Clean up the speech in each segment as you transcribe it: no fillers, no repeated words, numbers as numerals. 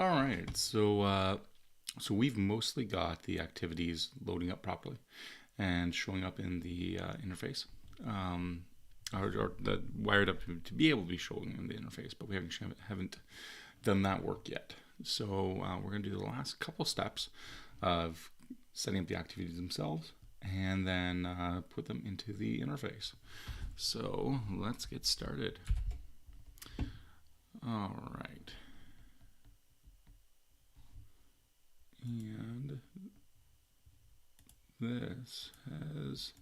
All right, so we've mostly got the activities loading up properly and showing up in the interface, um, or the wired up to be able to be showing in the interface, but we haven't done that work yet. So we're going to do the last couple steps of setting up the activities themselves and then put them into the interface. So let's get started. All right. And this has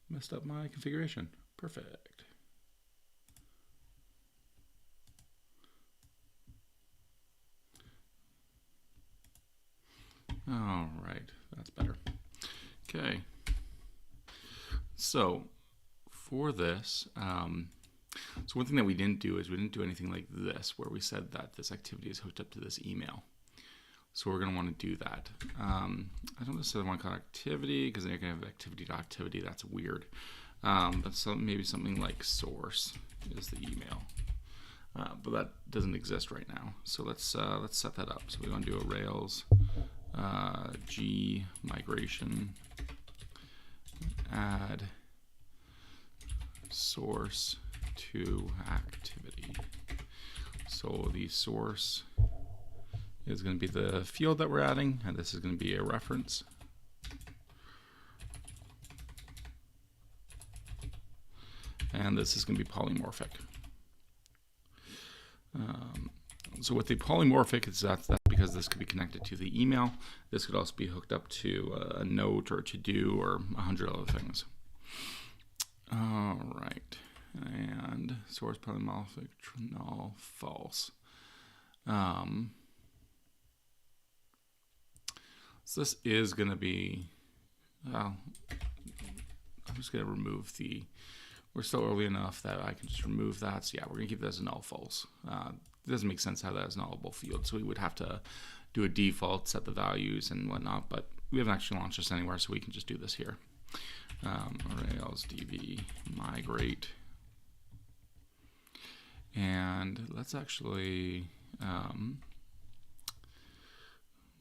messed up my configuration. Perfect. All right, that's better. Okay. So for this, so one thing that we didn't do is we didn't do anything like this, where we said that this activity is hooked up to this email. So we're going to want to do that. I don't necessarily want to call it activity because then you're going to have activity to activity. That's weird. But maybe something like source is the email. But that doesn't exist right now. So let's set that up. So we want to do a Rails G migration, add source to activity. So the source is going to be the field that we're adding, and this is going to be a reference. And this is going to be polymorphic. So with the polymorphic, it's that's because this could be connected to the email. This could also be hooked up to a note or to-do or 100 other things. All right, and source polymorphic, null, false. So this is going to be, well, I'm just going to remove the, we're still early enough that I can just remove that. So yeah, we're going to keep that as a null false. It doesn't make sense to have that as a nullable field. So we would have to do a default, set the values and whatnot, but we haven't actually launched this anywhere, so we can just do this here. Rails db migrate. And let's actually,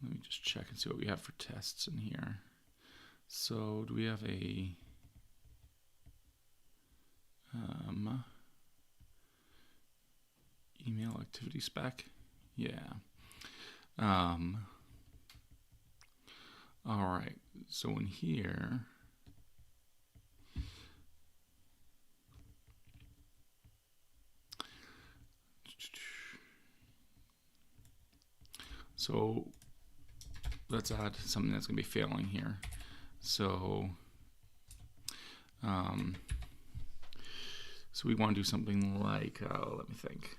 let me just check and see what we have for tests in here. So do we have a email activity spec? Yeah. All right. So in here, so let's add something that's going to be failing here. So, so we want to do something like, let me think.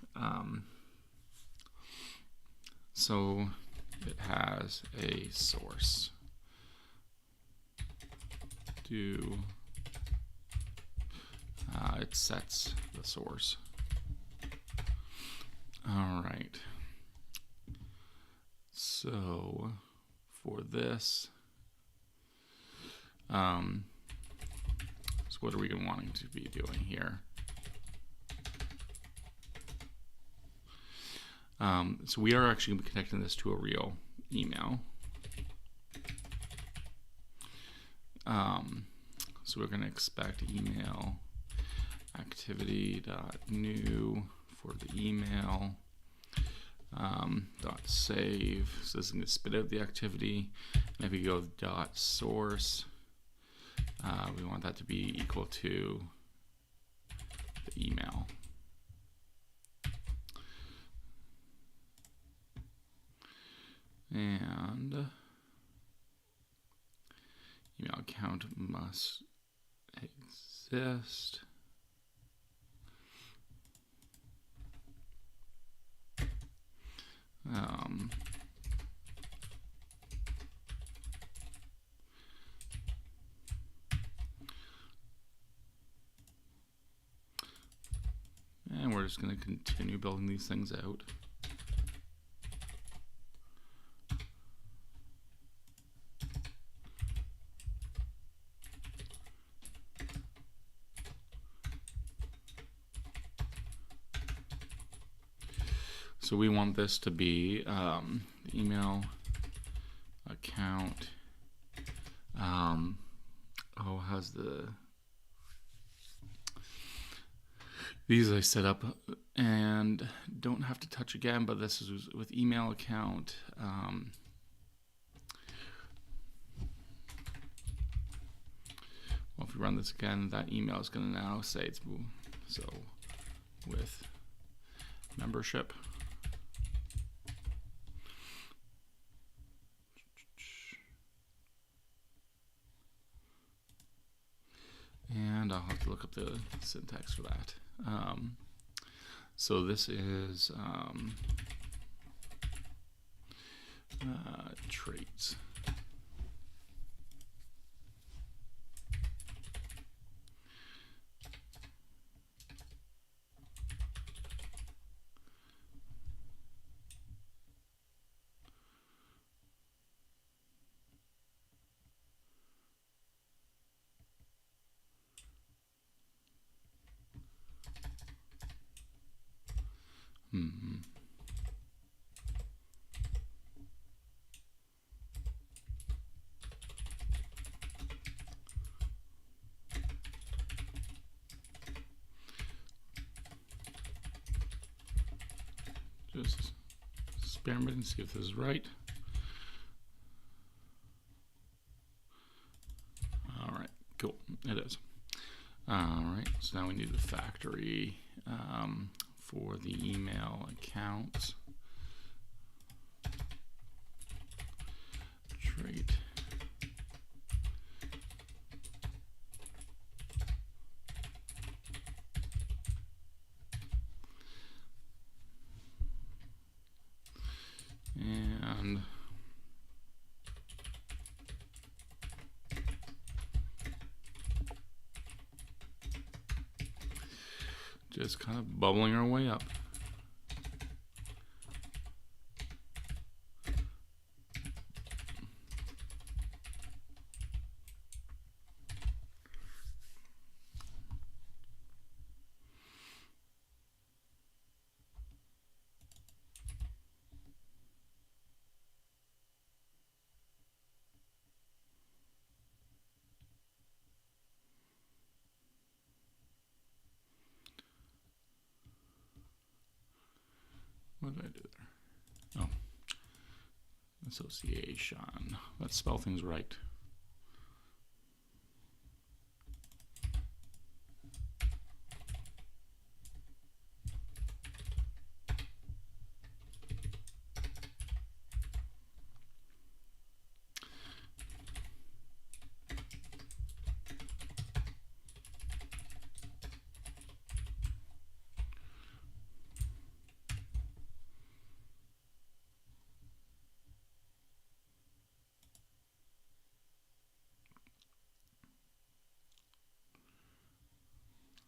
So it has a source. It sets the source. All right. So for this, so what are we wanting to be doing here? So we are actually going to be connecting this to a real email. So we're going to expect email activity.new for the email. .save, so this is going to spit out the activity. And if we go .source, we want that to be equal to the email. And email account must exist. And we're just going to continue building these things out. So we want this to be email account. How's these I set up and don't have to touch again, but this is with email account. Well, if we run this again, that email is going to now say it's so with membership. And I'll have to look up the syntax for that. So this is traits. Just experiment and see if this is right. All right, cool, it is. All right, so now we need the factory for the email accounts. Trait. And just kind of bubbling our way up. What did I do there? Oh, association. Let's spell things right.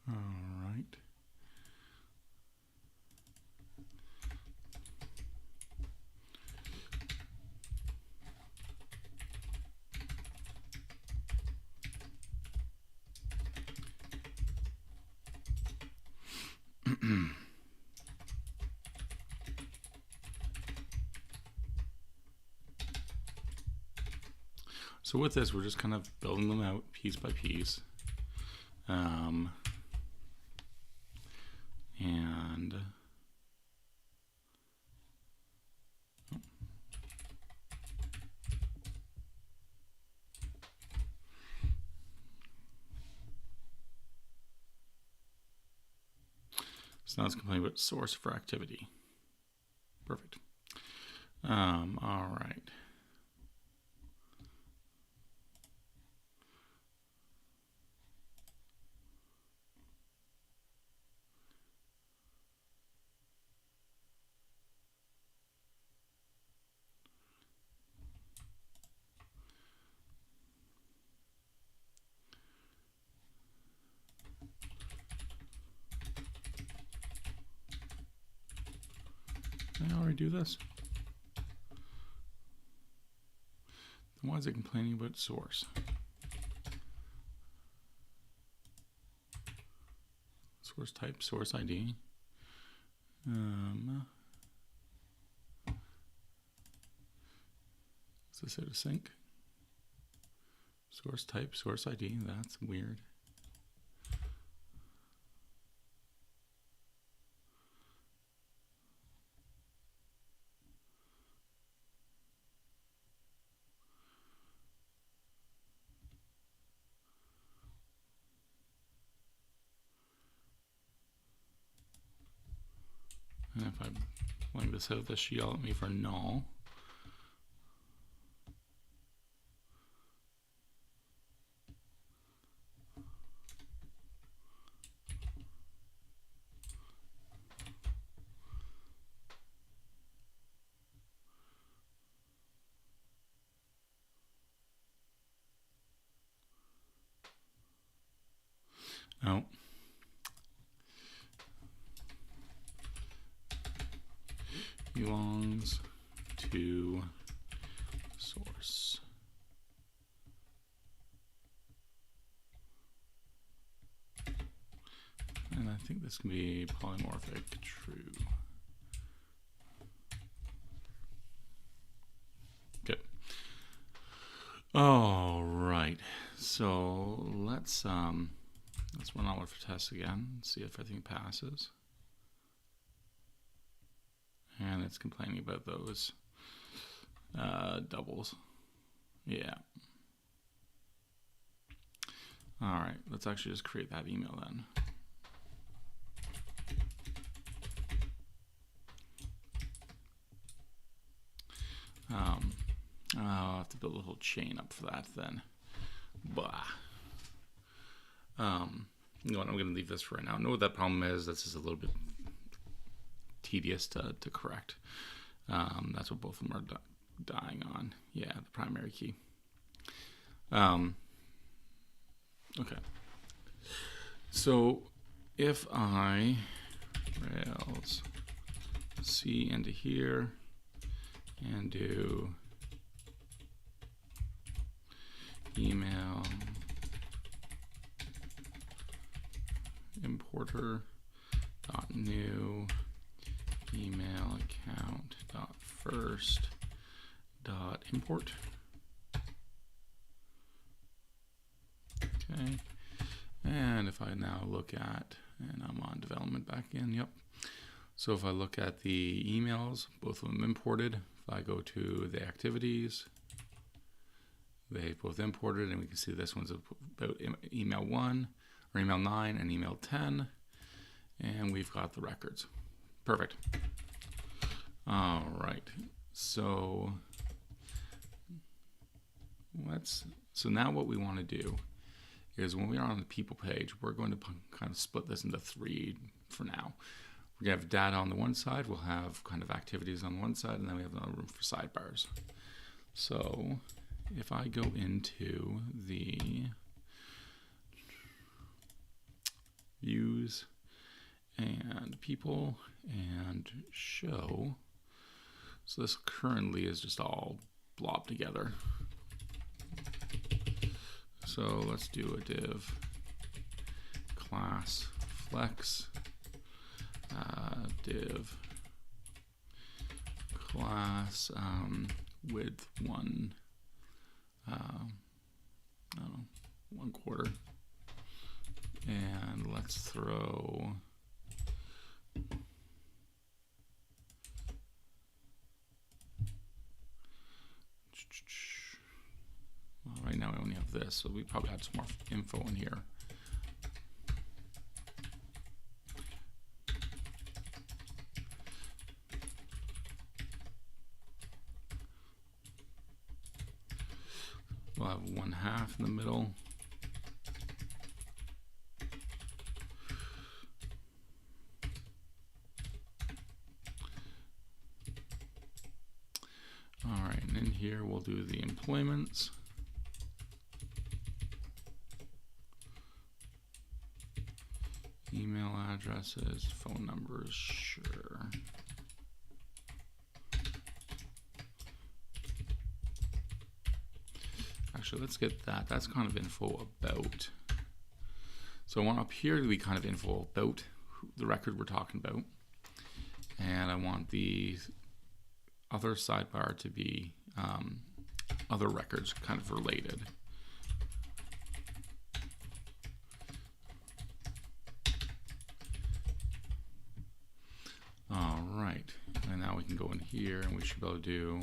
All right. So with this, we're just kind of building them out piece by piece. And so now it's complaining about source for activity. Perfect. All right. Did I already do this? Then why is it complaining about source? Source type, source ID. this out of sync? Source type, source ID, that's weird. And if I blank this out, this should yell at me for null. Oh. Belongs to source. And I think this can be polymorphic true. Good. All right. So let's run all of our tests again, see if everything passes. And it's complaining about those doubles. Yeah. All right, let's actually just create that email then. I'll have to build a little chain up for that then. Blah. You know what, I'm going to leave this for right now. I know what that problem is. This is a little bit tedious to correct. That's what both of them are dying on. Yeah, the primary key. Okay. So if I Rails C into here and do email importer dot new email account dot first dot import. Okay, and if I now look at, and I'm on development back in, yep. So if I look at the emails, both of them imported. If I go to the activities, they both imported, and we can see this one's about email 1 or email 9 and email 10, and we've got the records. Perfect. All right. So now what we want to do is when we are on the people page, we're going to kind of split this into 3 for now. We're going to have data on the one side, we'll have kind of activities on one side, and then we have another room for sidebars. So if I go into the views and people and show, so this currently is just all blobbed together. So let's do a div class flex, div class width 1, I don't know, 1/4, and let's throw right now we only have this, so we probably had some more info in here. We'll have 1/2 in the middle. All right, and in here we'll do the employments. Email addresses, phone numbers, sure. Actually, let's get that. That's kind of info about. So I want up here to be kind of info about the record we're talking about. And I want the other sidebar to be other records kind of related. All right, and now we can go in here and we should be able to do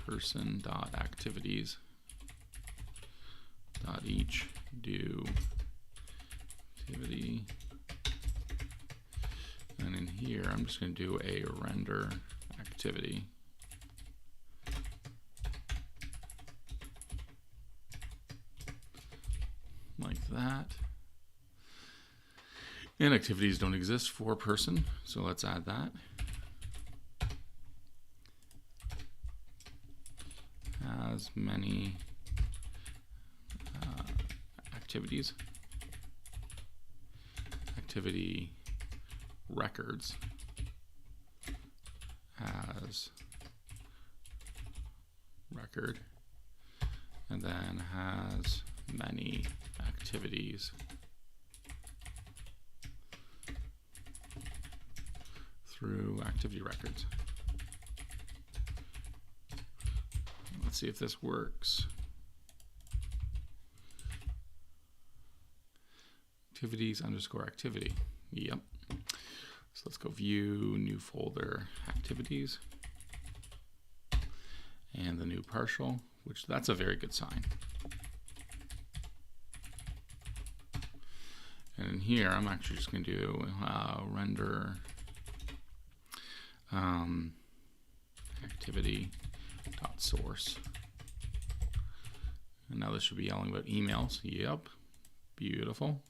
person.activities.each do activity. And in here, I'm just going to do a render activity. Like that. And activities don't exist for person, so let's add that. As many activities. Activity records has record, and then has many activities through activity records. Let's see if this works. Activities underscore activity. Yep. So let's go view, new folder, activities, and the new partial, which that's a very good sign. And in here, I'm actually just going to do render activity.source. And now this should be yelling about emails. Yep, beautiful.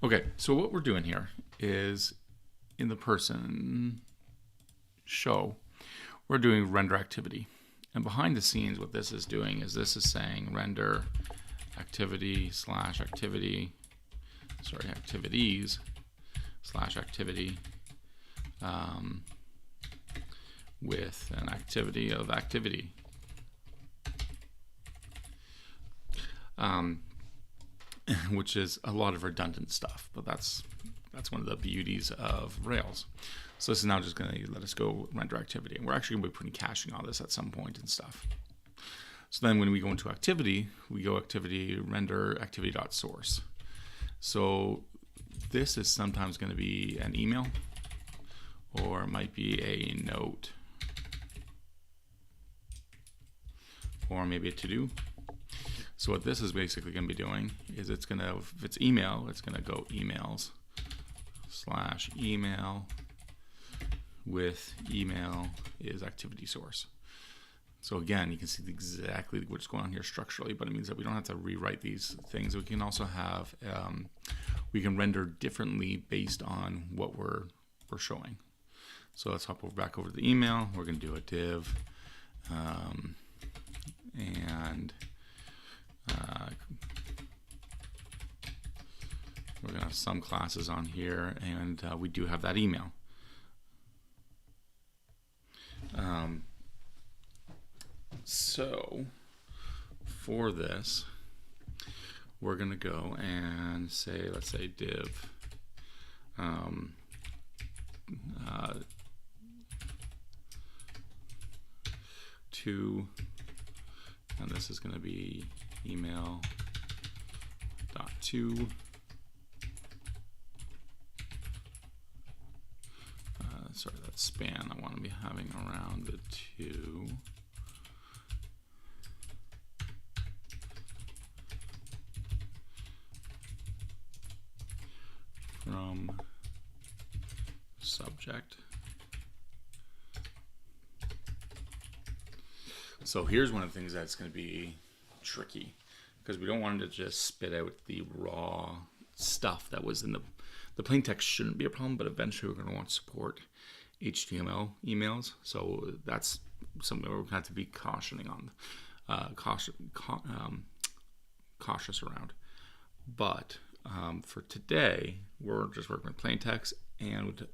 Okay, so what we're doing here is in the person show, we're doing render activity. And behind the scenes, what this is doing is this is saying render activity slash activity, sorry, activities slash activity with an activity of activity. Which is a lot of redundant stuff, but that's one of the beauties of Rails. So this is now just going to let us go render activity, and we're actually going to be putting caching on this at some point and stuff. So then when we go into activity, we go activity render activity.source. So this is sometimes going to be an email, or it might be a note, or maybe a to-do. So what this is basically going to be doing is it's going to, if it's email, it's going to go emails slash email with email is activity source. So again, you can see exactly what's going on here structurally, but it means that we don't have to rewrite these things. We can also have, we can render differently based on what we're showing. So let's hop back over to the email. We're going to do a div and we're going to have some classes on here, and we do have that email. So for this, we're going to go and say, let's say div to, and this is going to be email dot to sorry, that span I want to be having around the 2 from subject. So here's one of the things that's going to be tricky, because we don't want it to just spit out the raw stuff that was in the plain text. Shouldn't be a problem, but eventually we're going to want to support HTML emails. So that's something we're going to have to be cautioning on, cautious around. But for today, we're just working with plain text, and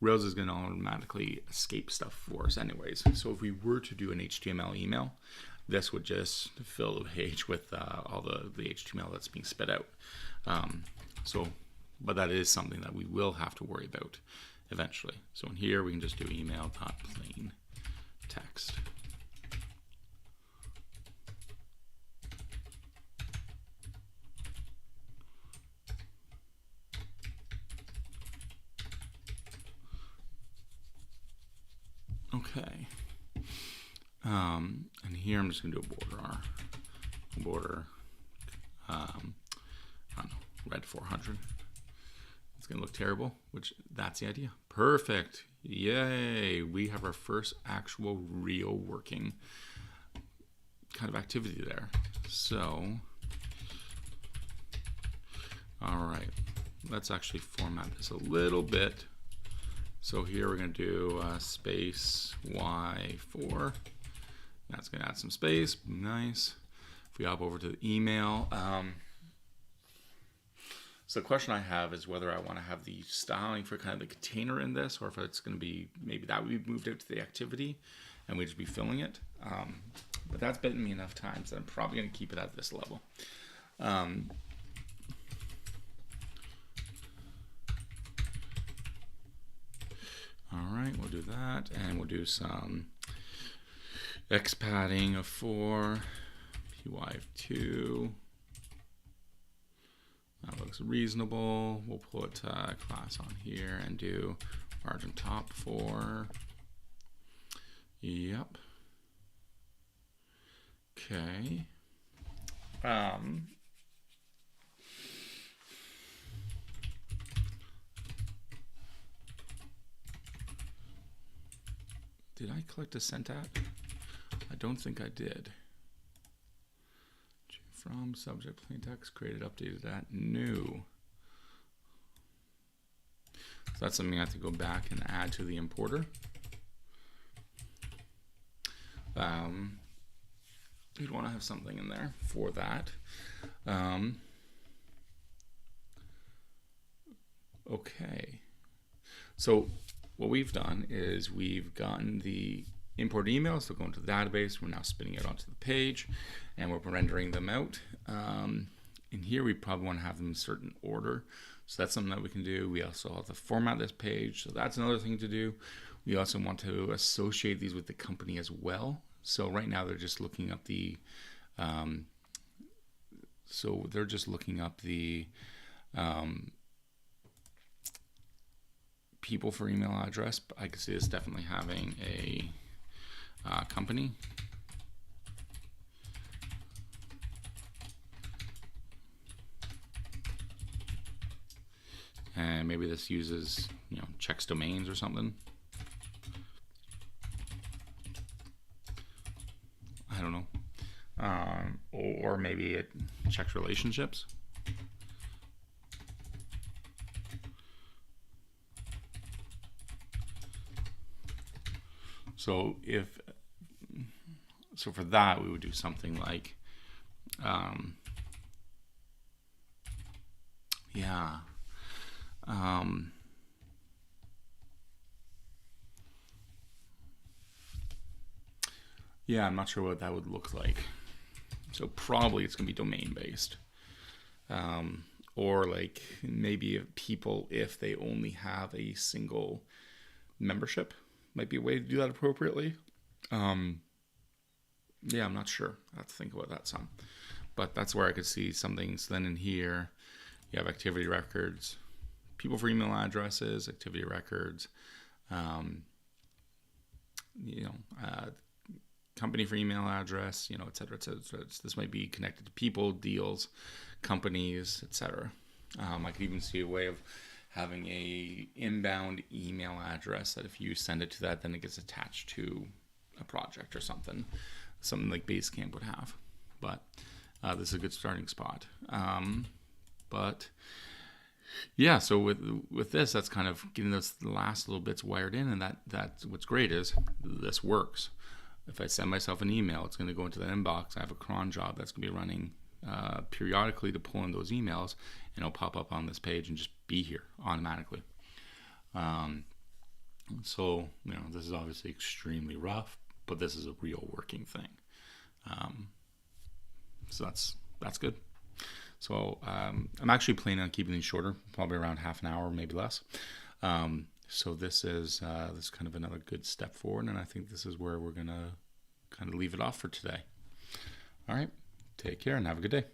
Rails is going to automatically escape stuff for us anyways. So if we were to do an HTML email, this would just fill the page with all the HTML that's being spit out. But that is something that we will have to worry about eventually. So in here, we can just do email.plain text. Okay. And here I'm just going to do a border, I don't know, red 400. It's going to look terrible, which that's the idea. Perfect. Yay. We have our first actual real working kind of activity there. So, all right, let's actually format this a little bit. So here we're going to do space Y4. That's going to add some space. Nice. If we hop over to the email, so the question I have is whether I want to have the styling for kind of the container in this, or if it's going to be, maybe that would be moved out to the activity and we'd just be filling it. But that's bitten me enough times that I'm probably going to keep it at this level. All right, we'll do that, and we'll do some X padding of 4, PY of 2. That looks reasonable. We'll put class on here and do margin top 4. Yep. Okay. Did I collect a syntax? I don't think I did. From subject plain text created, updated that new. So that's something I have to go back and add to the importer. You'd want to have something in there for that. Okay. So what we've done is we've gotten the import emails, so go into the database, we're now spinning it onto the page, and we're rendering them out. In here, we probably want to have them in a certain order, so that's something that we can do. We also have to format this page, so that's another thing to do. We also want to associate these with the company as well. So right now, they're just looking up the, people for email address. But I can see this definitely having a company. And maybe this uses, checks domains or something. I don't know. Or maybe it checks relationships. So for that, we would do something like, I'm not sure what that would look like. So probably it's going to be domain based. Or like maybe people, if they only have a single membership, might be a way to do that appropriately. I'm not sure. I have to think about that some. But that's where I could see something. So then in here, you have activity records, people for email addresses, activity records, company for email address, et cetera, et cetera. So this might be connected to people, deals, companies, et cetera. I could even see a way of having a inbound email address that if you send it to that, then it gets attached to a project or something like Basecamp would have. But this is a good starting spot. So with this, that's kind of getting those last little bits wired in, and that's what's great is this works. If I send myself an email, it's going to go into the inbox. I have a cron job that's going to be running periodically to pull in those emails, and it'll pop up on this page and just be here automatically. So this is obviously extremely rough, but this is a real working thing. So that's good. So I'm actually planning on keeping these shorter, probably around half an hour, maybe less. So this is kind of another good step forward, and I think this is where we're gonna kind of leave it off for today. All right, take care and have a good day.